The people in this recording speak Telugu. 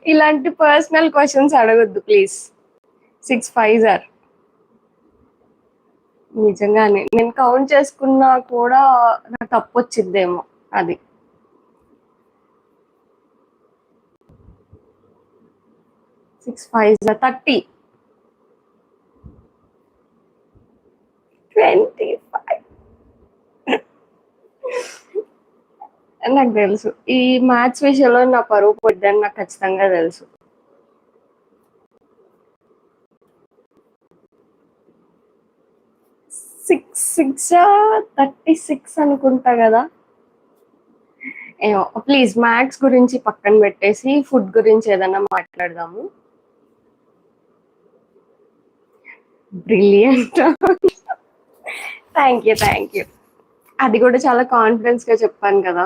ఇలాంటి పర్సనల్ క్వశ్చన్స్ అడగొద్దు ప్లీజ్. 6 5 ఆర్ నిజంగానే నేను కౌంట్ చేసుకున్నా కూడా నాకు తప్పు వచ్చిద్దేమో అది. 6 5 30 25 నాకు తెలుసు. ఈ మ్యాథ్స్ విషయంలో నా పరువు పోద్దని నాకు ఖచ్చితంగా తెలుసు. 6 6 36 అనుకుంటా కదా. ఏమో ప్లీజ్ మ్యాథ్స్ గురించి పక్కన పెట్టేసి ఫుడ్ గురించి ఏదైనా మాట్లాడదాము. బ్రిలియంట్. Thank you. అది కూడా చాలా కాన్ఫిడెన్స్ గా చెప్పాను కదా.